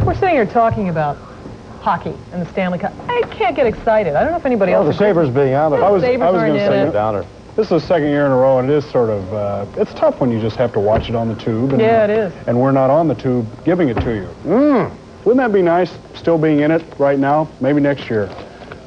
We're sitting here talking about hockey and the Stanley Cup. I can't get excited. I don't know if anybody else... the Sabres being out of it. I was going to say downer. This is the second year in a row, and it is sort of, it's tough when you just have to watch it on the tube. And, yeah, it is. And we're not on the tube giving it to you. Wouldn't that be nice, still being in it right now? Maybe next year.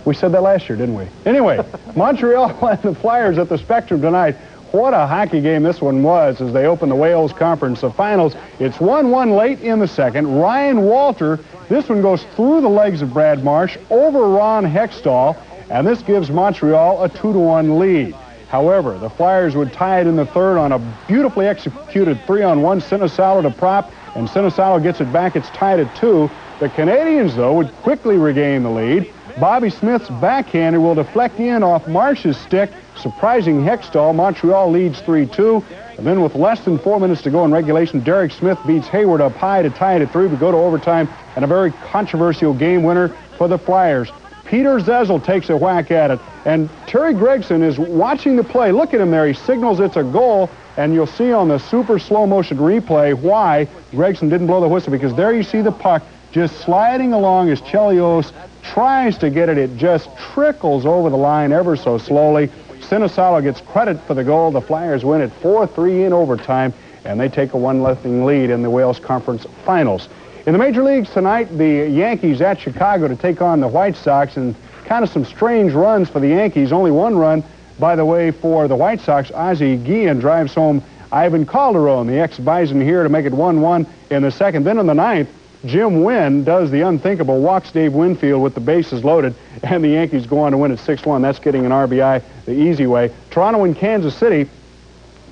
We said that last year, didn't we? Anyway, Montreal and the Flyers at the Spectrum tonight. What a hockey game this one was as they open the Wales Conference Finals. It's 1-1 late in the second. Ryan Walter, this one goes through the legs of Brad Marsh, over Ron Hextall, and this gives Montreal a 2-1 lead. However, the Flyers would tie it in the third on a beautifully executed 3-on-1. Sinisalo to prop, and Sinisalo gets it back. It's tied at 2. The Canadians, though, would quickly regain the lead. Bobby Smith's backhander will deflect in off Marsh's stick, surprising Hextall. Montreal leads 3-2. And then with less than 4 minutes to go in regulation, Derek Smith beats Hayward up high to tie it at 3. We go to overtime, and a very controversial game winner for the Flyers. Peter Zezel takes a whack at it, and Terry Gregson is watching the play. Look at him there. He signals it's a goal, and you'll see on the super slow-motion replay why Gregson didn't blow the whistle, because there you see the puck just sliding along as Chelios tries to get it. It just trickles over the line ever so slowly. Sinisalo gets credit for the goal. The Flyers win it 4-3 in overtime, and they take a 1-0 lead in the Wales Conference Finals. In the major leagues tonight, the Yankees at Chicago to take on the White Sox, and kind of some strange runs for the Yankees. Only one run, by the way, for the White Sox. Ozzie Guillen drives home Ivan Calderon, the ex-Bison, here to make it 1-1 in the second. Then in the ninth, Jim Wynn does the unthinkable, walks Dave Winfield with the bases loaded, and the Yankees go on to win at 6-1. That's getting an RBI the easy way. Toronto and Kansas City,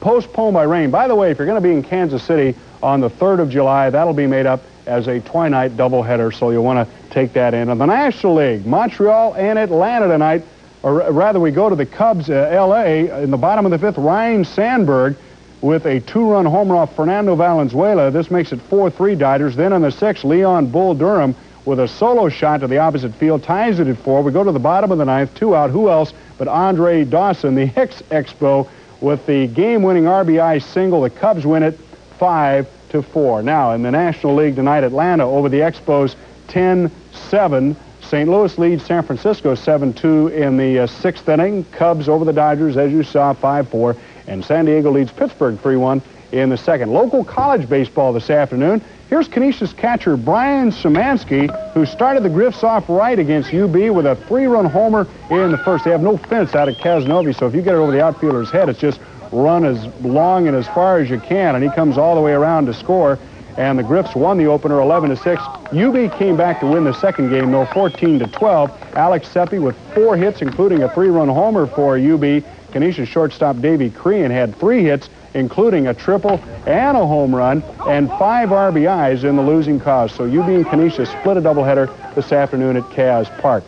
postponed by rain. By the way, if you're going to be in Kansas City on the 3rd of July, that'll be made up as a twilight doubleheader, so you'll want to take that in. In the National League, Montreal and Atlanta tonight, or rather we go to the Cubs, L.A. In the bottom of the 5th, Ryan Sandberg with a 2-run homer off Fernando Valenzuela. This makes it 4-3 Dodgers. Then in the 6th, Leon Bull Durham with a solo shot to the opposite field, ties it at 4. We go to the bottom of the 9th, 2 out. Who else but Andre Dawson, the ex-Expo, with the game-winning RBI single. The Cubs win it 5-4. Now, in the National League tonight, Atlanta over the Expos 10-7. St. Louis leads San Francisco 7-2 in the 6th inning. Cubs over the Dodgers, as you saw, 5-4. And San Diego leads Pittsburgh 3-1 in the second. Local college baseball this afternoon. Here's Canisius catcher Brian Szymanski, who started the Griffs off right against UB with a 3-run homer in the first. They have no fence out at Casnovi, so if you get it over the outfielder's head, it's just run as long and as far as you can, and he comes all the way around to score. And the Griffs won the opener 11-6. UB came back to win the second game, though, 14-12. Alex Seppi with 4 hits, including a 3-run homer for UB. Canisius shortstop Davey Crean had 3 hits, including a triple and a home run, and 5 RBIs in the losing cause. So UB and Canisius split a doubleheader this afternoon at Kaz Park.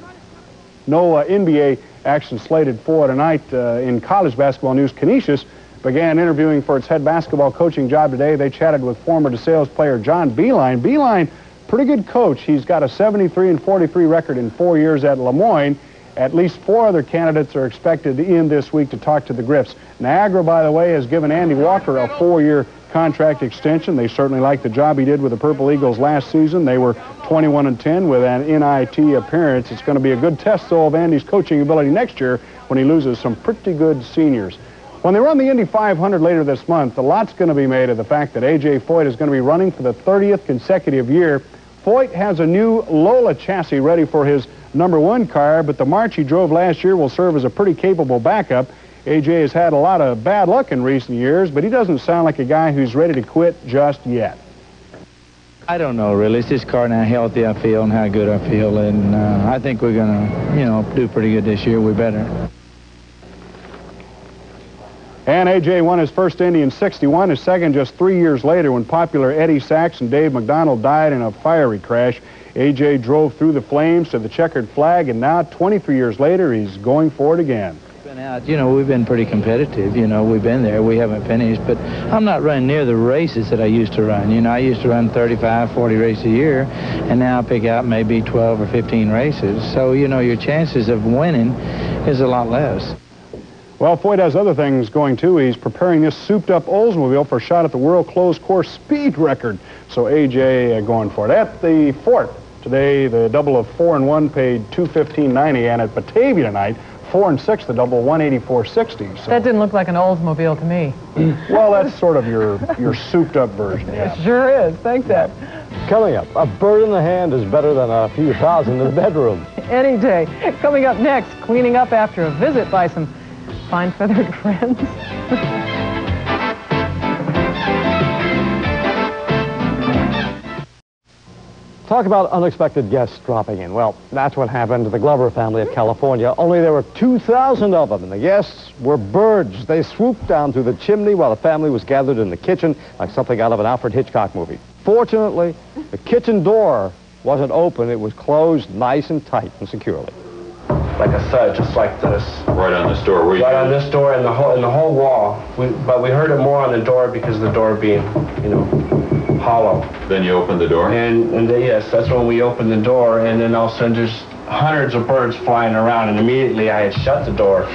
No NBA action slated for tonight. In college basketball news, Canisius began interviewing for its head basketball coaching job today. They chatted with former DeSales player John Beilein. Beilein, pretty good coach. He's got a 73-43 record in 4 years at Lemoyne. At least 4 other candidates are expected in this week to talk to the Griffs. Niagara, by the way, has given Andy Walker a 4-year contract extension. They certainly like the job he did with the Purple Eagles last season. They were 21-10 with an NIT appearance. It's going to be a good test, though, of Andy's coaching ability next year when he loses some pretty good seniors. When they run the Indy 500 later this month, a lot's going to be made of the fact that A.J. Foyt is going to be running for the 30th consecutive year. Foyt has a new Lola chassis ready for his #1 car, but the March he drove last year will serve as a pretty capable backup. A.J. has had a lot of bad luck in recent years, but he doesn't sound like a guy who's ready to quit just yet. I don't know, really. It's this car and how healthy I feel and how good I feel, and I think we're going to, do pretty good this year. We better. And A.J. won his first Indy in '61, his second just 3 years later when popular Eddie Sachs and Dave McDonald died in a fiery crash. A.J. drove through the flames to the checkered flag, and now, 23 years later, he's going for it again. Been out, we've been pretty competitive. We've been there. We haven't finished, but I'm not running near the races that I used to run. I used to run 35, 40 races a year, and now I pick out maybe 12 or 15 races. So, your chances of winning is a lot less. Well, Foyt has other things going, too. He's preparing this souped-up Oldsmobile for a shot at the World Closed Course Speed Record. So A.J. going for it. At the Fort today, the double of 4 and 1 paid $215.90, and at Batavia tonight, 4 and 6, the double 184.60. So. That didn't look like an Oldsmobile to me. Well, that's sort of your souped-up version. Yeah. It sure is. Thanks, Ed. Coming up, a bird in the hand is better than a few thousand in the bedroom. Any day. Coming up next, cleaning up after a visit by some fine feathered friends. Talk about unexpected guests dropping in. Well, that's what happened to the Glover family of California, only there were 2,000 of them, and the guests were birds. They swooped down through the chimney while the family was gathered in the kitchen like something out of an Alfred Hitchcock movie. Fortunately, the kitchen door wasn't open. It was closed nice and tight and securely. Like a thud, just like this. Right on this door. Right on this door and the whole wall. But we heard it more on the door because of the door being, hollow. Then you opened the door? Yes, that's when we opened the door, and then all of a sudden there's hundreds of birds flying around, and immediately I had shut the door.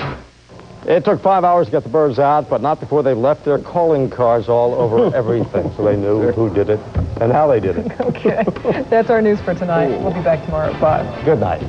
It took 5 hours to get the birds out, but not before they left their calling cards all over everything, so they knew who did it and how they did it. Okay. That's our news for tonight. We'll be back tomorrow at 5. Good night.